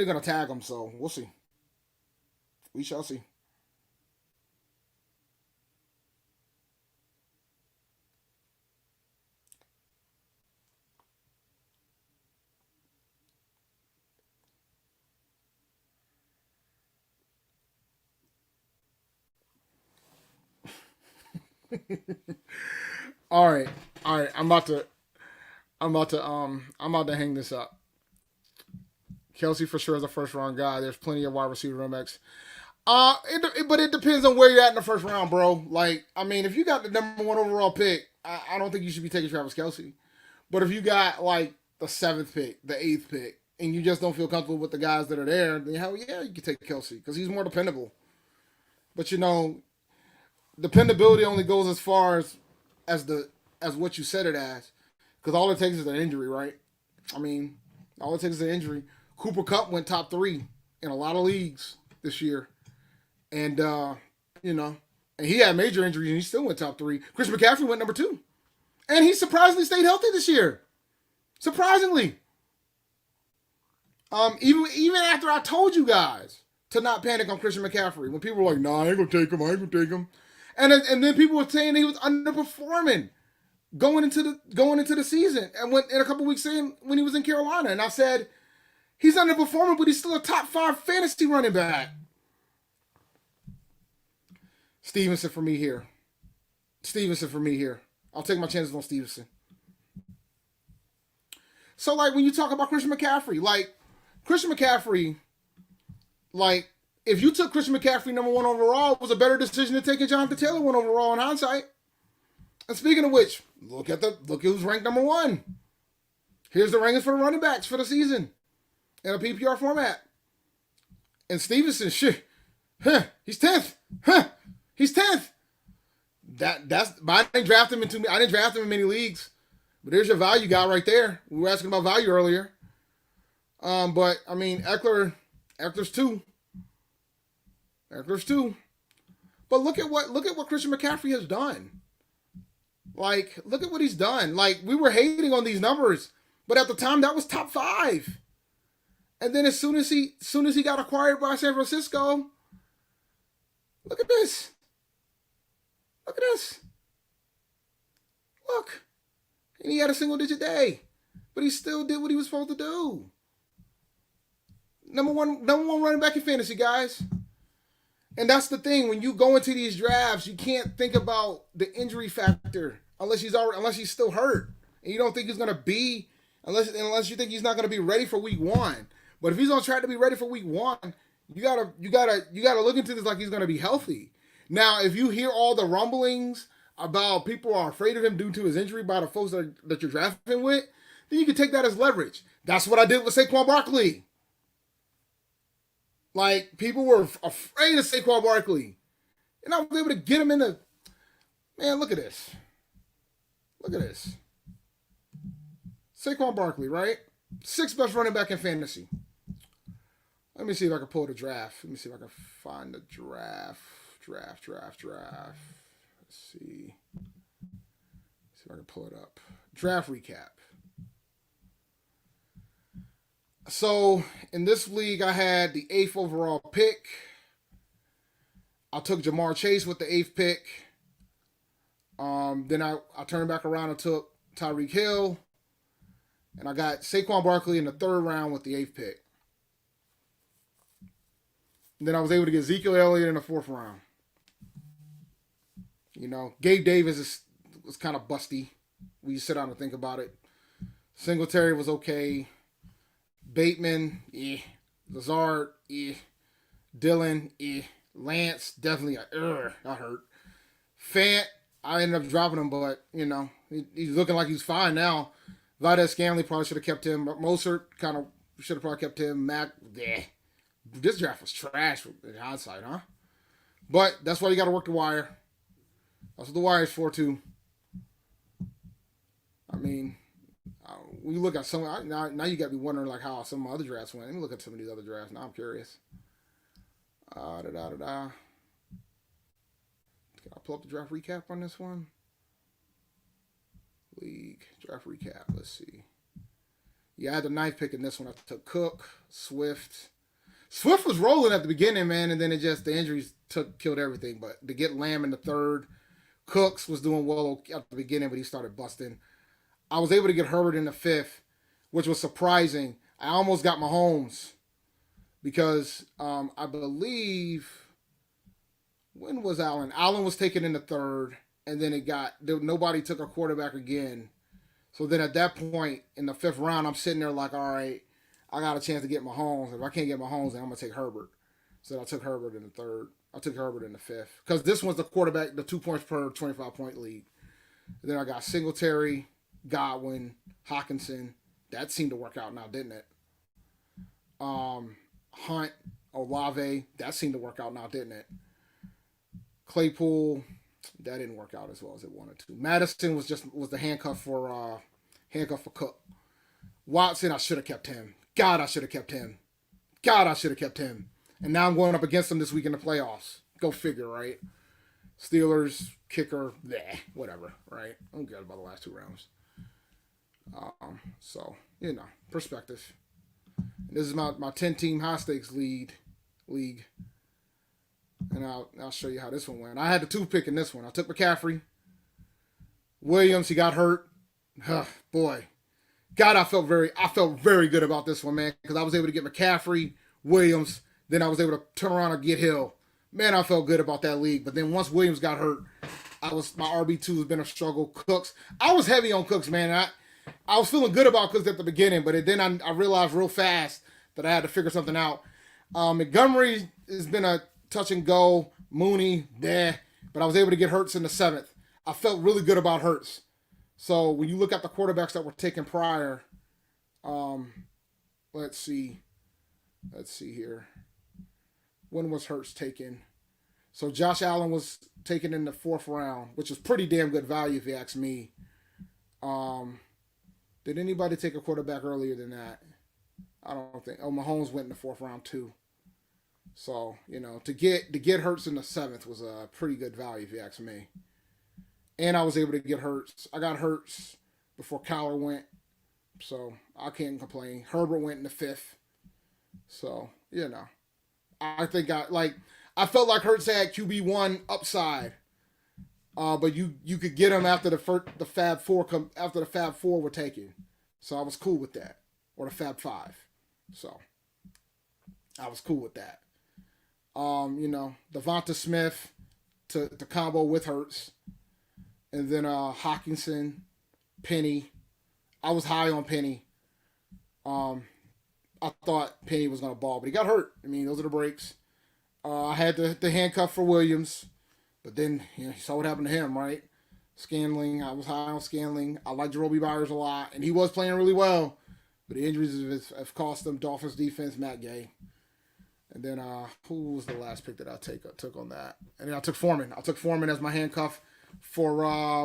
gonna tag him. So we'll see. We shall see. All right, all right. I'm about to hang this up. Kelsey for sure is a first round guy. There's plenty of wide receiver running backs. But it depends on where you're at in the first round, bro. Like, I mean, if you got the number 1 overall pick, I don't think you should be taking Travis Kelsey. But if you got like the 7th pick, the 8th pick, and you just don't feel comfortable with the guys that are there, then hell yeah, you can take Kelsey because he's more dependable. But dependability only goes as far as what you set it as, because all it takes is an injury, right? I mean, all it takes is an injury. Cooper Kupp went top 3 in a lot of leagues this year, and and he had major injuries and he still went top 3. Chris McCaffrey went number 2, and he surprisingly stayed healthy this year. Surprisingly, even after I told you guys to not panic on Christian McCaffrey, when people were like, "Nah, I ain't gonna take him. I ain't gonna take him," and then people were saying he was underperforming going into the season, and when in a couple weeks in when he was in Carolina, and I said he's underperforming, but he's still a top 5 fantasy running back. Stevenson for me here. Stevenson for me here. I'll take my chances on Stevenson. So like when you talk about Christian McCaffrey, like if you took Christian McCaffrey number 1 overall, it was a better decision than taking Jonathan Taylor 1 overall in hindsight. And speaking of which, look at who's ranked number 1. Here's the rankings for the running backs for the season in a PPR format. And Stevenson, shit, he's 10th. He's 10th. But I didn't draft him in many leagues. But there's your value guy right there. We were asking about value earlier. But I mean, Eckler's 2. Eckler's 2. But look at what Christian McCaffrey has done. Like, look at what he's done. Like, we were hating on these numbers, but at the time that was top 5. And then as soon as he got acquired by San Francisco, look at this. Look at this. Look. And he had a single digit day. But he still did what he was supposed to do. Number one running back in fantasy, guys. And that's the thing. When you go into these drafts, you can't think about the injury factor unless he's still hurt. And you don't think he's gonna be unless you think he's not gonna be ready for week 1. But if he's on track to be ready for week 1, You gotta look into this like he's gonna be healthy. Now, if you hear all the rumblings about people are afraid of him due to his injury by the folks that you're drafting with, then you can take that as leverage. That's what I did with Saquon Barkley. Like, people were afraid of Saquon Barkley. And I was able to get him in the. Man, look at this. Look at this. Saquon Barkley, right? Sixth best running back in fantasy. Let me see if I can pull the draft. Let me see if I can find the draft. Draft. Let's see. See if I can pull it up. Draft recap. So, in this league, I had the 8th overall pick. I took Jamar Chase with the 8th pick. Then I turned back around and took Tyreek Hill. And I got Saquon Barkley in the 3rd round with the 8th pick. And then I was able to get Ezekiel Elliott in the 4th round. You know, Gabe Davis was kind of busty. We sit down and think about it. Singletary was okay. Bateman, Lazard, Dylan, Lance, definitely got hurt. Fant, I ended up dropping him, but, you know, he's looking like he's fine now. Valdez Scanley probably should have kept him. Mostert kind of should have probably kept him. Mac, this draft was trash in hindsight, huh? But that's why you got to work the wire. That's what the wire is for, too. I mean, when you look at some, now you got to be wondering like how some of my other drafts went. Let me look at some of these other drafts. Now I'm curious. Can I pull up the draft recap on this one? League draft recap. Let's see. Yeah, I had the 9th pick in this one. I took Cook, Swift. Swift was rolling at the beginning, man, and then the injuries killed everything. But to get Lamb in the 3rd, Cooks was doing well at the beginning, but he started busting. I was able to get Herbert in the 5th, which was surprising. I almost got Mahomes because I believe, when was Allen? Allen was taken in the 3rd, and then nobody took a quarterback again. So then at that point in the 5th round, I'm sitting there like, all right, I got a chance to get Mahomes. If I can't get Mahomes, then I'm going to take Herbert. So I took Herbert in the 3rd. I took Herbert in the 5th because this one's the quarterback, the 2 points per 25-point league. And then I got Singletary, Godwin, Hawkinson. That seemed to work out now, didn't it? Hunt, Olave. That seemed to work out now, didn't it? Claypool. That didn't work out as well as it wanted to. Madison was the handcuff for Cook. Watson, I should have kept him. God, I should have kept him. And now I'm going up against him this week in the playoffs. Go figure, right? Steelers, kicker, whatever, right? I don't care about the last 2 rounds. So, you know, perspective. This is my 10-team high-stakes league. And I'll show you how this one went. I had the 2 pick in this one. I took McCaffrey. Williams, he got hurt. Boy. God, I felt very good about this one, man, because I was able to get McCaffrey, Williams, then I was able to turn around and get Hill. Man, I felt good about that league. But then once Williams got hurt, my RB2 has been a struggle. Cooks, I was heavy on Cooks, man. I was feeling good about Cooks at the beginning, but then I realized real fast that I had to figure something out. Montgomery has been a touch and go. Mooney, but I was able to get Hurts in the 7th. I felt really good about Hurts. So when you look at the quarterbacks that were taken prior, let's see here. When was Hurts taken? So Josh Allen was taken in the 4th round, which is pretty damn good value if you ask me. Did anybody take a quarterback earlier than that? I don't think. Oh, Mahomes went in the 4th round too. So, you know, to get Hurts in the 7th was a pretty good value if you ask me. And I was able to get Hurts. I got Hurts before Kyler went. So I can't complain. Herbert went in the 5th. So, you know. I think I felt like Hurts had QB1 upside. But you could get him after the Fab Four were taken. So I was cool with that. Or the Fab Five. So I was cool with that. You know, Devonta Smith to combo with Hurts. And then Hawkinson, Penny. I was high on Penny. I thought Penny was going to ball, but he got hurt. I mean, those are the breaks. I had the handcuff for Williams, but then you saw what happened to him, right? Scanling, I was high on Scanling. I like Jaroby Byers a lot, and he was playing really well, but the injuries have cost them. Dolphins defense, Matt Gay. And then who was the last pick that I took on that? And then I took Foreman. I took Foreman as my handcuff for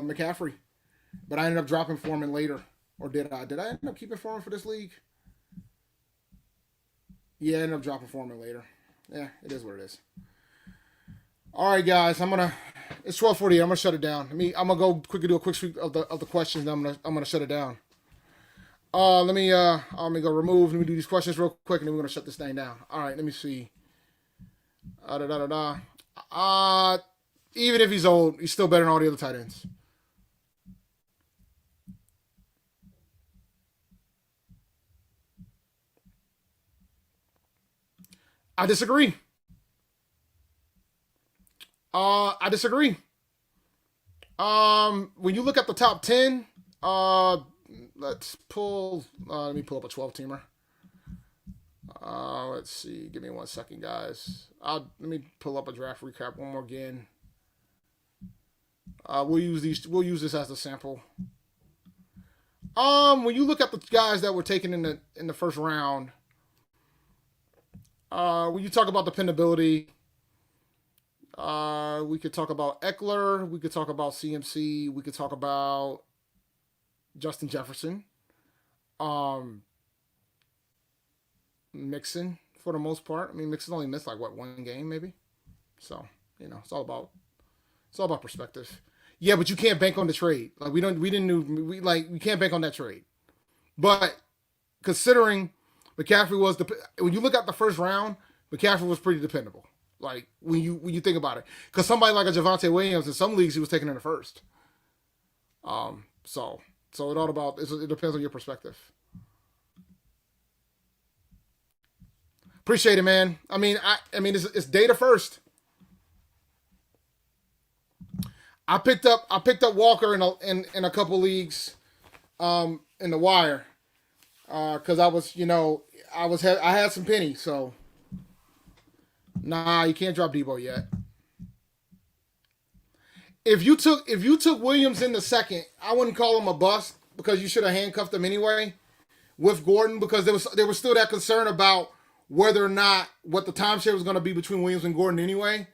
McCaffrey. But I ended up dropping Foreman later. Or did I? Did I end up keeping Foreman for this league? Yeah, I ended up dropping Foreman later. Yeah, it is what it is. All right, guys. It's 12:40. I'm gonna shut it down. I'm gonna go quickly do a quick sweep of the questions. Then I'm gonna shut it down. Let me go remove. Let me do these questions real quick, and then we're gonna shut this thing down. All right, let me see. Even if he's old, he's still better than all the other tight ends. I disagree. I disagree. When you look at the top 10, let's pull. Let me pull up a 12-teamer. Let's see. Give me 1 second, guys. Let me pull up a draft recap one more again. We'll use this as the sample. When you look at the guys that were taken in the first round, when you talk about dependability, we could talk about Eckler. We could talk about CMC. We could talk about Justin Jefferson. Mixon for the most part. I mean, Mixon only missed like one game maybe. So it's all about perspective. Yeah, but you can't bank on the trade. Like we can't bank on that trade. But considering McCaffrey when you look at the first round, McCaffrey was pretty dependable. Like when you think about it, because somebody like a Javonte Williams in some leagues he was taken in the first. So it depends on your perspective. Appreciate it, man. I mean it's data first. I picked up Walker in a couple leagues, in the wire, because I had some penny, so nah, you can't drop Debo yet. If you took Williams in the second, I wouldn't call him a bust because you should have handcuffed him anyway with Gordon, because there was still that concern about whether or not what the timeshare was going to be between Williams and Gordon anyway.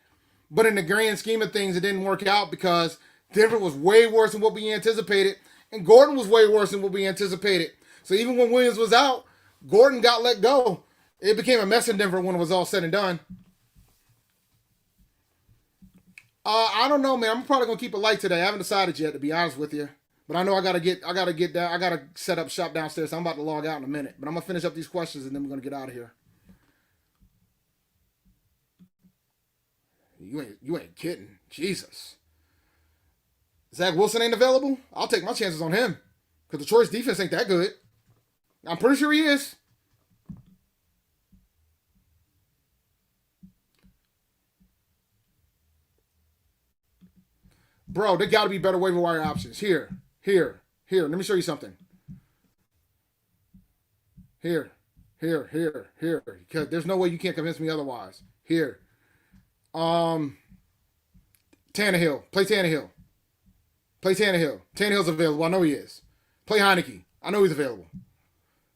But in the grand scheme of things, it didn't work out because Denver was way worse than what we anticipated, and Gordon was way worse than what we anticipated. So even when Williams was out, Gordon got let go. It became a mess in Denver when it was all said and done. I don't know, man. I'm probably gonna keep it light today. I haven't decided yet, to be honest with you. But I know I gotta get down. I gotta set up shop downstairs. So I'm about to log out in a minute. But I'm gonna finish up these questions and then we're gonna get out of here. You ain't kidding. Jesus. Zach Wilson ain't available? I'll take my chances on him. Because Detroit's defense ain't that good. I'm pretty sure he is. Bro, there got to be better waiver wire options. Here. Let me show you something. Here. Because there's no way you can't convince me otherwise. Here. Tannehill. Play Tannehill. Tannehill's available. I know he is. Play Heineke. I know he's available.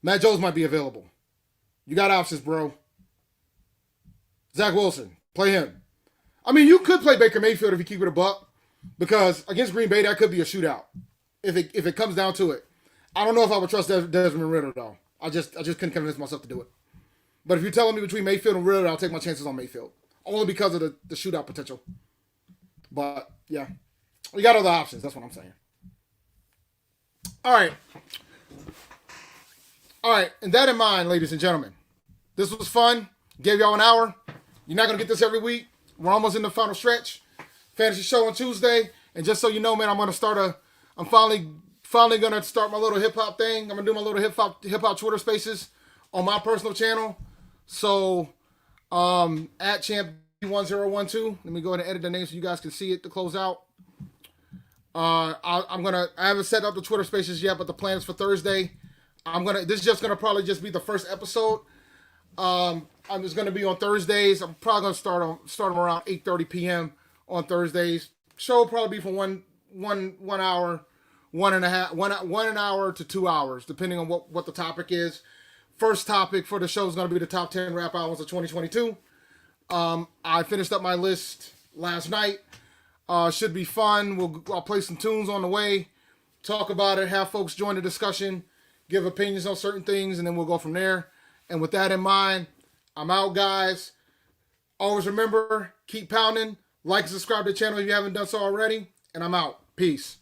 Matt Jones might be available. You got options, bro. Zach Wilson. Play him. I mean, you could play Baker Mayfield if you keep it a buck, because against Green Bay, that could be a shootout. If it comes down to it. I don't know if I would trust Desmond Ridder, though. I just couldn't convince myself to do it. But if you're telling me between Mayfield and Ridder, I'll take my chances on Mayfield. Only because of the shootout potential. But, yeah. We got other options. That's what I'm saying. All right. And that in mind, ladies and gentlemen, this was fun. Gave y'all an hour. You're not going to get this every week. We're almost in the final stretch. Fantasy show on Tuesday. And just so you know, man, I'm finally going to start my little hip-hop thing. I'm going to do my little hip-hop Twitter spaces on my personal channel. So, at champ1012. Let me go ahead and edit the name so you guys can see it to close out. I haven't set up the Twitter spaces yet, but the plan is for Thursday. This is just gonna probably just be the first episode. I'm just gonna be on Thursdays. I'm probably gonna start them around 8:30 p.m. on Thursdays. Show will probably be for one hour, one an hour to 2 hours, depending on what the topic is. First topic for the show is gonna be the top 10 rap albums of 2022. I finished up my list last night. Should be fun. I'll play some tunes on the way, talk about it, have folks join the discussion, give opinions on certain things, and then we'll go from there. And with that in mind, I'm out, guys. Always remember, keep pounding. Like and subscribe to the channel if you haven't done so already. And I'm out. Peace.